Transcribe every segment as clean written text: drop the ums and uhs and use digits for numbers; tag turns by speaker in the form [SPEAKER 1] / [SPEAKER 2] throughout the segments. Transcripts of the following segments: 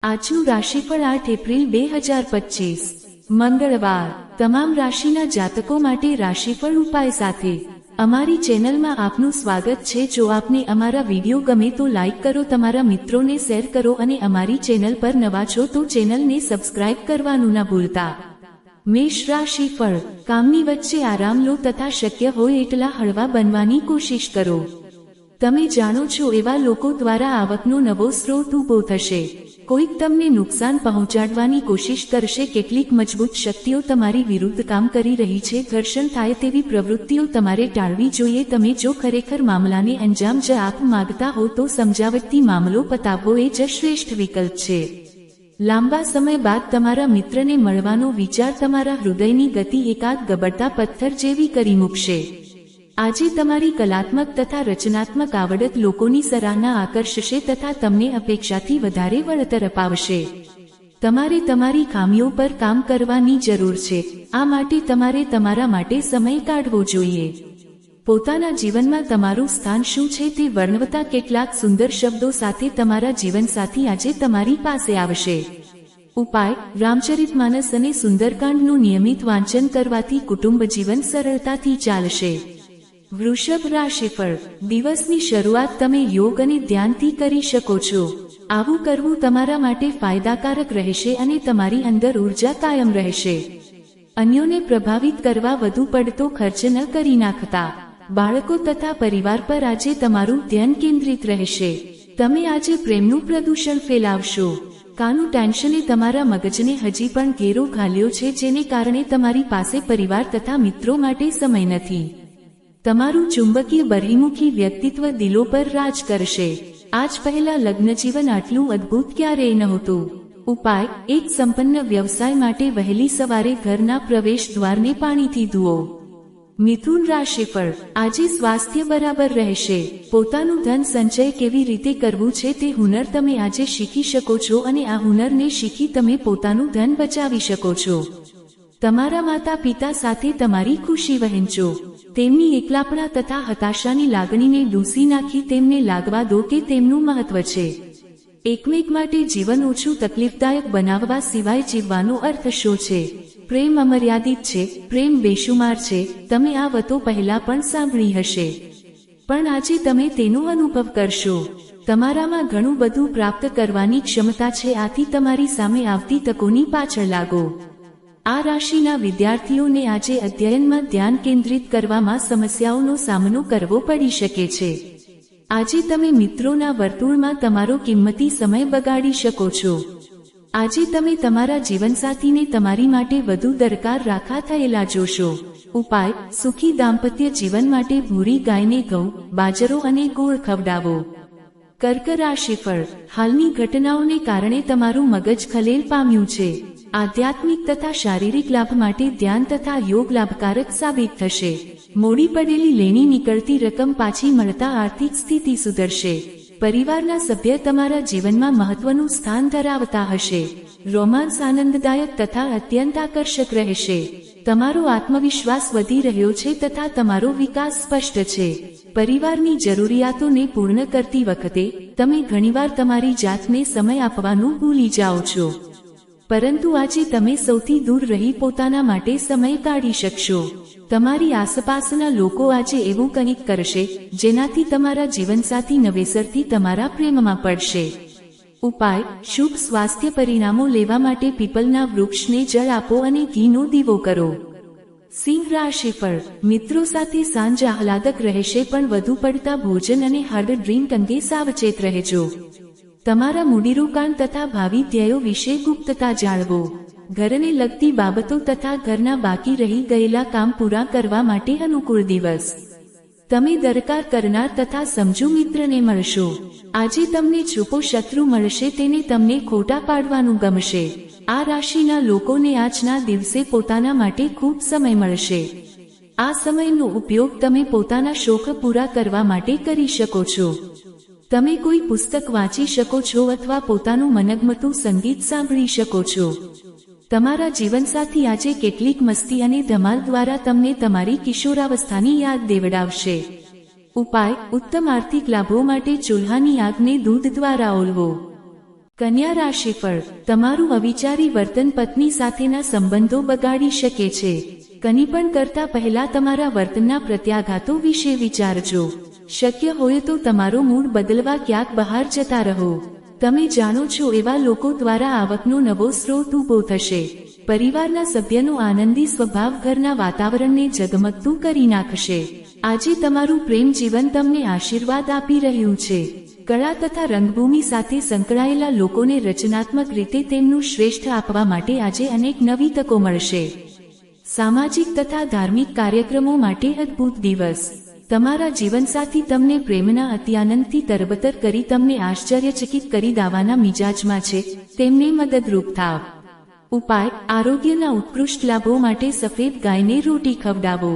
[SPEAKER 1] આજનું રાશિફળ 8 એપ્રિલ 2025 મંગળવાર તમામ રાશિના જાતકો માટે રાશિફળ ઉપાય સાથે અમારી ચેનલમાં આપનું સ્વાગત છે। જો આપને અમારા વિડીયો ગમે તો લાઈક કરો, તમારા મિત્રોને શેર કરો અને અમારી ચેનલ પર નવા છો તો ચેનલને સબસ્ક્રાઇબ કરવાનું ના ભૂલતા। મેષ રાશિફળ કામની વચ્ચે આરામ લો તથા શક્ય હોય એટલા હળવા બનવાની કોશિશ કરો। તમે જાણો છો એવા લોકો દ્વારા આવકનો નવો સ્ત્રોત ઊભો થશે। કોઈક તમને નુકસાન પહોંચાડવાની કોશિશ કરશે। કેટલીક મજબૂત શક્તિઓ તમારી વિરુદ્ધ કામ કરી રહી છે। ઘર્ષણ થાય તેવી પ્રવૃત્તિઓ તમારે ટાળવી જોઈએ। તમે જો ખરેખર મામલાને અંજામ જ આપવા માંગતા હો તો સમજાવટથી મામલો પતાવવો એ જ શ્રેષ્ઠ વિકલ્પ છે। લાંબા સમય બાદ તમારા મિત્રને મળવાનો વિચાર તમારા હૃદયની ગતિ એકાદ ગબડતા પથ્થર જેવી કરી મૂકશે। આજે તમારી કલાત્મક તથા રચનાત્મક આવડત લોકોની સરાહના આકર્ષશે તથા તમને અપેક્ષાથી વધારે વળતર અપાવશે। તમારે તમારી ખામીઓ પર કામ કરવાની જરૂર છે, આ માટે તમારે તમારા માટે સમય કાઢવો જોઈએ। પોતાના જીવનમાં તમારું સ્થાન શું છે તે વર્ણવતા કેટલાક સુંદર શબ્દો સાથે તમારા જીવનસાથી આજે તમારી પાસે આવશે। ઉપાય: રામચરિતમાનસ અને સુંદરકાંડનું નિયમિત વાંચન કરવાથી કુટુંબ જીવન સરળતાથી ચાલશે। વૃષભ રાશિફળ દિવસની શરૂઆત તમે યોગ અને ધ્યાનથી કરી શકો છો। આવું કરવું તમારા માટે ફાયદાકારક રહેશે અને તમારી અંદર ઉર્જા કાયમ રહેશે। અન્યોને પ્રભાવિત કરવા વધુ પડતો ખર્ચ ન કરી નાખતા। બાળકો તથા પરિવાર પર આજે તમારું ધ્યાન કેન્દ્રિત રહેશે। તમે આજે પ્રેમનું પ્રદૂષણ ફેલાવશો। કાનું ટેન્શને તમારા મગજને હજી પણ ઘેરો ઘાલ્યો છે, જેને કારણે તમારી પાસે પરિવાર તથા મિત્રો માટે સમય નથી। તમારું ચુંબકીય બહિર્મુખી વ્યક્તિત્વ દિલો પર રાજ કરશે। આજ પહેલા લગ્નજીવન આટલું અદ્ભુત ક્યારેય નહોતું। ઉપાય: એક સંપન્ન વ્યવસાય માટે વહેલી સવારે ઘરના પ્રવેશ દ્વારને પાણીથી ધુઓ। મિથુન રાશિફળ આજે સ્વાસ્થ્ય બરાબર રહેશે। પોતાનું ધન સંચય કેવી રીતે કરવું છે તે હુનર તમે આજે શીખી શકો છો અને આ હુનરને શીખી તમે પોતાનું ધન બચાવી શકો છો। તમારા માતા પિતા સાથે તમારી ખુશી વહેંચો। તેમની એકલાપણા તથા હતાશાની લાગણીને ડૂસી નાખી તેમને લાગવા દો કે તેમનું મહત્વ છે। એકમેક માટે જીવન ઓછું તકલીફદાયક બનાવવા સિવાય જીવવાનો અર્થ શો છે? પ્રેમ અમર્યાદિત છે, પ્રેમ બેશુમાર છે। તમે આ વાતો પહેલા પણ સાંભળી હશે, પણ આજે તમે તેનો અનુભવ કરશો। તમારામાં ઘણું બધું પ્રાપ્ત કરવાની ક્ષમતા છે, આથી તમારી સામે આવતી તકોની પાછળ લાગો। આ રાશિના વિદ્યાર્થીઓને આજે અધ્યયનમાં ધ્યાન કેન્દ્રિત કરવામાં સમસ્યાઓનો સામનો કરવો પડી શકે છે। આજે તમે મિત્રોના વર્તુળમાં તમારો કિંમતી સમય બગાડી શકો છો। આજે તમે તમારા જીવનસાથીને તમારી માટે વધુ દરકાર રાખા થયેલા જોશો। ઉપાય: સુખી દાંપત્ય જીવન માટે ભૂરી ગાયને ઘઉં, બાજરો અને ગોળ ખવડાવો। કર્ક રાશિફળ હાલની ઘટનાઓને કારણે તમારું મગજ ખલેલ પામ્યું છે। આધ્યાત્મિક તથા શારીરિક લાભ માટે ધ્યાન તથા યોગ લાભકારક સાબિત થશે। મોડી પડેલી લેણી નીકળતી રકમ પાછી મળતા આર્થિક સ્થિતિ સુધરશે। પરિવારના સભ્ય તમારા જીવનમાં મહત્વનું સ્થાન ધરાવતા હશે। રોમાંસ આનંદદાયક તથા અત્યંત આકર્ષક રહેશે। તમારો આત્મવિશ્વાસ વધી રહ્યો છે તથા તમારો વિકાસ સ્પષ્ટ છે। પરિવારની જરૂરિયાતોને પૂર્ણ કરતી વખતે તમે ઘણીવાર તમારી જાતને સમય આપવાનું ભૂલી જાઓ છો, પરંતુ આજે તમે સૌથી દૂર રહી પોતાના માટે સમય કાઢી શકશો। તમારી આસપાસના લોકો આજે એવું કંઈક કરશે જેનાથી તમારા જીવનસાથી નવેસરથી તમારા પ્રેમમાં પડશે। ઉપાય: શુભ સ્વાસ્થ્ય પરિણામો લેવા માટે પીપલના વૃક્ષને જળ આપો અને ઘીનો દીવો કરો। સિંહ રાશિફળ મિત્રો સાથે સાંજ આહલાદક રહેશે, પણ વધુ પડતા ભોજન અને હાર્ડ ડ્રિંક અંગે સાવચેત રહેજો। તમારા મૂડીરોકાણ તથા ભાવિ ધ્યેયો વિશે ગુપ્તતા જાળવો। ઘરને લગતી બાબતો તથા ઘરના બાકી રહી ગયેલા કામ પૂરા કરવા માટે અનુકૂળ દિવસ। તમે દરકાર કરનાર તથા સમજુ મિત્રને મળશો। આજે તમને છુપો શત્રુ મળશે, તેને તમને ખોટા પાડવાનું ગમશે। આ રાશિના લોકોને આજના દિવસે પોતાના માટે ખૂબ સમય મળશે। આ સમયનો ઉપયોગ તમે પોતાના શોખ પૂરા કરવા માટે કરી શકો છો। તમે કોઈ પુસ્તક વાંચી શકો છો અથવા પોતાનું મનગમતું સંગીત સાંભળી શકો છો। તમારા જીવનસાથી આજે કેટલીક મસ્તી અને ધમાલ દ્વારા તમને તમારી કિશોરાવસ્થાની યાદ દેવડાવશે। ઉપાય: ઉત્તમ આર્થિક લાભો માટે ચૂલ્હાની આગને દૂધ દ્વારા ઓલવો। કન્યા રાશિફળ, તમારું અવિચારી વર્તન પત્ની સાથેના સંબંધો બગાડી શકે છે. કંઈપણ કરતા પહેલા તમારા વર્તનના પ્રત્યાઘાતો વિશે વિચારજો. શક્ય હોય તો તમારો મૂડ બદલવા ક્યાંક બહાર જતા રહો. તમે જાણો છો એવા લોકો દ્વારા આવકનો નવો સ્ત્રોત ઊભો થશે. પરિવારના સભ્યનો આનંદી સ્વભાવ ઘરના વાતાવરણને જગમગતું કરી નાખશે. આજે તમારું પ્રેમ જીવન તમને આશીર્વાદ આપી રહ્યું છે. કળા તથા રંગભૂમિ સાથે સંકળાયેલા લોકોને રચનાત્મક રીતે તેમનું શ્રેષ્ઠ આપવા માટે આજે અનેક નવી તકો મળશે. સામાજિક તથા ધાર્મિક કાર્યક્રમો માટે અદ્ભુત દિવસ. તમારા જીવનસાથી તમને પ્રેમના અત્યાનંદથી તરબતર કરી તમને આશ્ચર્યચકિત કરી દેવાના મિજાજમાં છે. તેમને મદદરૂપ થાવ. ઉપાય: આરોગ્યના ઉત્કૃષ્ટ લાભો માટે સફેદ ગાયને રોટી ખવડાવો.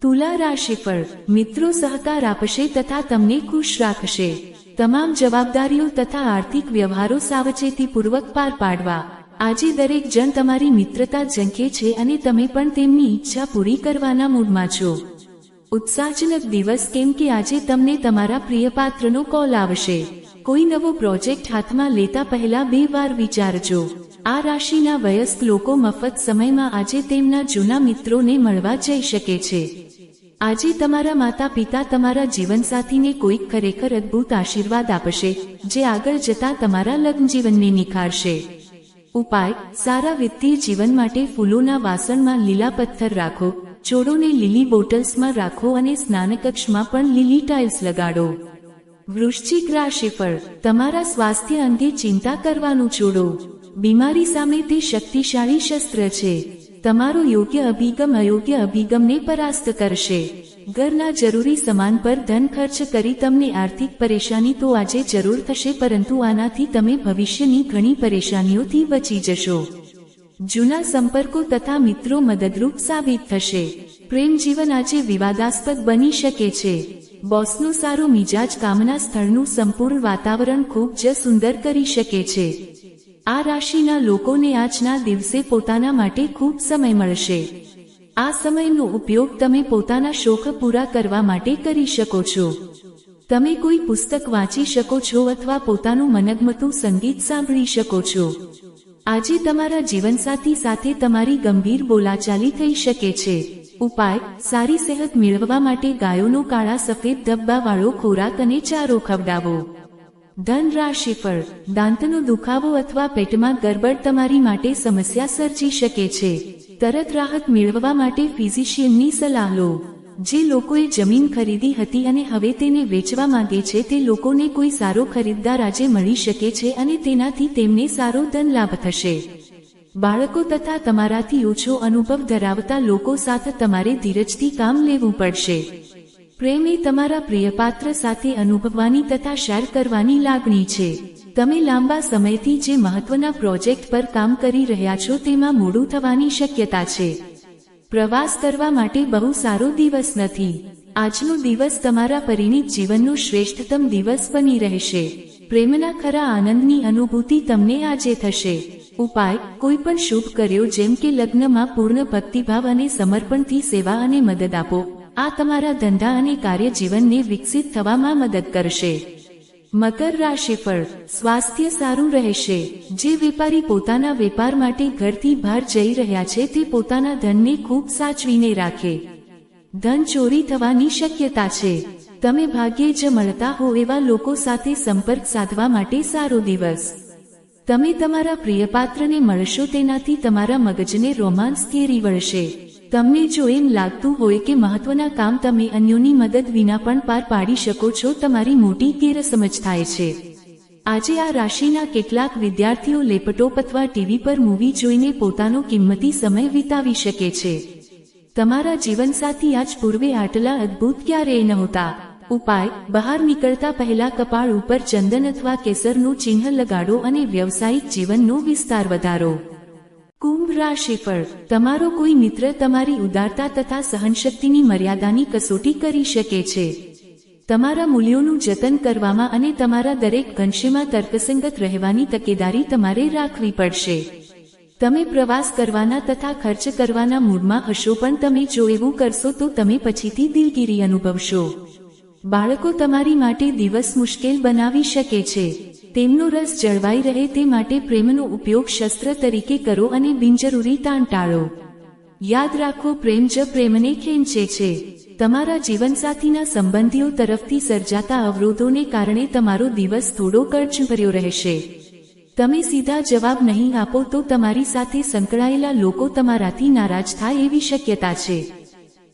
[SPEAKER 1] તુલા રાશિફળ, મિત્રો સહકાર આપશે તથા તમને ખુશ રાખશે. તમામ જવાબદારીઓ તથા આર્થિક વ્યવહારો સાવચેતીપૂર્વક પાર પાડવા. આજે દરેક જણ તમારી મિત્રતા ઝંખે છે અને તમે પણ તેમની ઈચ્છા પૂરી કરવાના મૂડમાં છો. ઉત્સાહજનક દિવસ, કેમ કે આજે તમને તમારા પ્રિયપાત્રનો કોલ આવશે. કોઈ નવો પ્રોજેક્ટ હાથમાં લેતા પહેલા 2 વાર વિચારજો. આ રાશિના વયસ્ક લોકો મફત સમયમાં આજે તેમના જૂના મિત્રોને મળવા જઈ શકે છે. આજે તમારા માતા પિતા તમારા જીવનસાથીને કોઈક ખરેખર અદ્ભુત આશીર્વાદ આપશે, જે આગળ જતા તમારા લગ્નજીવનને નિખારશે. ઉપાય: સારા વિત્તીય જીવન માટે ફૂલોના વાસણમાં લીલા પથ્થર રાખો, છોડોને લીલી બોટલ્સમાં રાખો અને સ્નાનકક્ષમાં પણ લીલી ટાઇલ્સ લગાડો. વૃશ્ચિક રાશિફળ, તમારા સ્વાસ્થ્ય અંગે ચિંતા કરવાનું છોડો. બીમારી સામે તે શક્તિશાળી શસ્ત્ર છે. તમારો યોગ્ય અભિગમ અયોગ્ય અભિગમને પરાસ્ત કરશે. ઘરના જરૂરી સામાન પર ધન ખર્ચ કરી તમને આર્થિક પરેશાની તો આજે જરૂર થશે, પરંતુ આનાથી તમે ભવિષ્યની ઘણી પરેશાનીઓથી બચી જશો. જૂના સંપર્કો તથા મિત્રો મદદરૂપ સાબિત થશે. પ્રેમ જીવન આજે વિવાદાસ્પદ બની શકે છે. બોસનો સારો મિજાજ કામના સ્થળનું સંપૂર્ણ વાતાવરણ ખૂબ જ સુંદર કરી શકે છે. આ રાશિના લોકોને આજના દિવસે પોતાના માટે ખૂબ સમય મળશે. આ સમયનો ઉપયોગ તમે પોતાના શોખ પૂરા કરવા માટે કરી શકો છો. તમે કોઈ પુસ્તક વાંચી શકો છો અથવા પોતાનું મનગમતું સંગીત સાંભળી શકો છો. આજે તમારા જીવનસાથી સાથે તમારી ગંભીર બોલાચાલી થઈ શકે છે. ઉપાય: સારી સેહત મેળવવા માટે ગાયોનો કાળા સફેદ ધબ્બાવાળો ખોરાક અને ચારો ખવડાવો. ધન રાશિફળ, દાંતનો દુખાવો અથવા પેટમાં ગરબડ તમારી માટે સમસ્યા સર્જી શકે છે. તરત રાહત મેળવવા માટે ફિઝિશિયનની સલાહ લો. જે લોકોએ જમીન ખરીદી હતી અને હવે તેને વેચવા માંગે છે તે લોકોને કોઈ સારો ખરીદદાર આજે મળી શકે છે અને તેનાથી તેમને સારો ધન લાભ થશે. બાળકો તથા તમારાથી ઓછો અનુભવ ધરાવતા લોકો સાથે તમારે ધીરજથી કામ લેવું પડશે. પ્રેમ એ તમારા પ્રિયપાત્ર સાથે અનુભવવાની તથા શેર કરવાની લાગણી છે. તમે લાંબા સમયથી જે મહત્વના પ્રોજેક્ટ પર કામ કરી રહ્યા છો તેમાં મોડું થવાની શક્યતા છે. પ્રવાસ કરવા માટે બહુ સારો દિવસ નથી. આજનો દિવસ તમારા પરિણીત જીવનનો શ્રેષ્ઠતમ દિવસ બની રહેશે. પ્રેમના ખરા આનંદની અનુભૂતિ તમને આજે થશે. ઉપાય: કોઈ પણ શુભ કાર્યો જેમ કે લગ્નમાં પૂર્ણ ભક્તિભાવ અને સમર્પણથી સેવા અને મદદ આપો. આ તમારા ધંધા અને કાર્ય જીવનને વિકસિત થવામાં મદદ કરશે. મકર રાશિફળ, સ્વાસ્થ્ય સારું રહેશે. જે વેપારી પોતાના વેપાર માટે ઘરથી બહાર જઈ રહ્યા છે તે પોતાના ધનને ખૂબ સાચવીને રાખે. ધન ચોરી થવાની શક્યતા છે. તમે ભાગ્યે જ મળતા હો એવા લોકો સાથે સંપર્ક સાધવા માટે સારો દિવસ. તમે તમારા પ્રિયપાત્રને મળશો, તેનાથી તમારા મગજને રોમાંસ કેરી વળશે. તમને જો એમ લાગતું હોય કે મહત્વના કામ તમે અન્યોની મદદ વિના પણ પાર પાડી શકો છો, તમારી મોટી ગેરસમજ થાય છે. આજે આ રાશિના કેટલાક વિદ્યાર્થીઓ લેપટોપ અથવા ટીવી પર મૂવી જોઈને પોતાનો કિંમતી સમય વિતાવી શકે છે. તમારા જીવનસાથી આજ પૂર્વે આટલા અદ્ભુત ક્યારેય નહોતા. ઉપાય: બહાર નીકળતા પહેલા કપાળ ઉપર ચંદન અથવા કેસરનું ચિહ્ન લગાડો અને વ્યવસાયિક જીવનનો વિસ્તાર વધારો. કુંભ રાશિફળ, તમારો કોઈ મિત્ર તમારી ઉદારતા તથા સહનશક્તિની મર્યાદાની કસોટી કરી શકે છે. તમારા મૂલ્યોનું જતન કરવામાં અને તમારા દરેક ગણશેમાં તર્કસંગત રહેવાની તકેદારી તમારે રાખવી પડશે. તમે પ્રવાસ કરવાના તથા ખર્ચ કરવાના મૂડમાં હશો, પણ તમે જો એવું કરશો તો તમે પછીથી દિલગીરી અનુભવશો. બાળકો તમારી માટે દિવસ મુશ્કેલ બનાવી શકે છે. તેમનો રસ જળવાઈ રહે તે માટે પ્રેમનો ઉપયોગ શસ્ત્ર તરીકે કરો અને બિનજરૂરી તાણ ટાળો. યાદ રાખો, પ્રેમ જ પ્રેમને ખેંચે છે. તમારા જીવનસાથીના સંબંધીઓ તરફથી સર્જાતા અવરોધોને કારણે તમારો દિવસ થોડો કળચભર્યો રહેશે. તમે સીધા જવાબ નહીં આપો તો તમારી સાથે સંકળાયેલા લોકો તમારાથી નારાજ થાય એવી શક્યતા છે.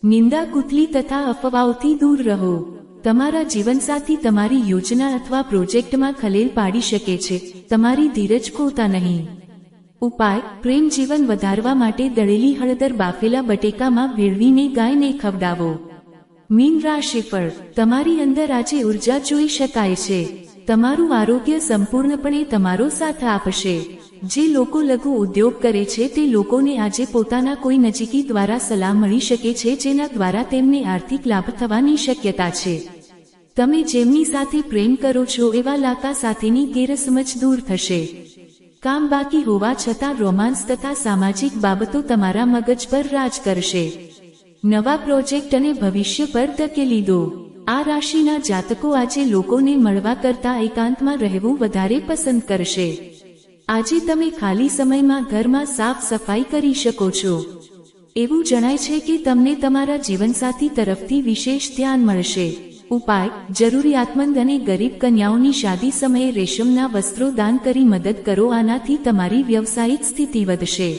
[SPEAKER 1] નિંદા કુથલી તથા અફવાઓથી દૂર રહો. તમારા જીવનસાથી તમારી યોજના અથવા પ્રોજેક્ટમાં ખલેલ પાડી શકે છે. તમારી ધીરજ ખોતા નહીં. ઉપાય: પ્રેમ જીવન વધારવા માટે દળેલી હળદર બાફેલા બટેકામાં ભેળવીને ગાયને ખવડાવો. મીન રાશિફળ: તમારી અંદર આજે ઉર્જા જોઈ શકાય છે. તમારું આરોગ્ય સંપૂર્ણપણે તમારો સાથ આપશે. જે લોકો લઘુ ઉદ્યોગ કરે છે તે લોકોને આજે પોતાના કોઈ નજીકી દ્વારા સલાહ મળી શકે છે જેના દ્વારા તેમને આર્થિક લાભ થવાની શક્યતા છે. તમે જેમની સાથે પ્રેમ કરો છો એવા લાકા સાથેની ગેરસમજ દૂર થશે. કામ બાકી હોવા છતાં રોમાન્સ તથા સામાજિક બાબતો તમારા મગજ પર રાજ કરશે. નવા પ્રોજેક્ટ અને ભવિષ્ય પર ધકેલી દો. આ રાશિના જાતકો આજે લોકોને મળવા કરતાં એકાંતમાં રહેવું વધારે પસંદ કરશે. આજે તમે ખાલી સમયમાં ઘરમાં સાફ સફાઈ કરી શકો છો. એવું જણાય છે કે તમને તમારા જીવનસાથી તરફથી વિશેષ ધ્યાન મળશે. ઉપાય: જરૂરિયાતમંદ અને ગરીબ કન્યાઓની શાદી સમયે રેશમના વસ્ત્રો દાન કરી મદદ કરો. આનાથી તમારી વ્યવસાયિક સ્થિતિ વધશે.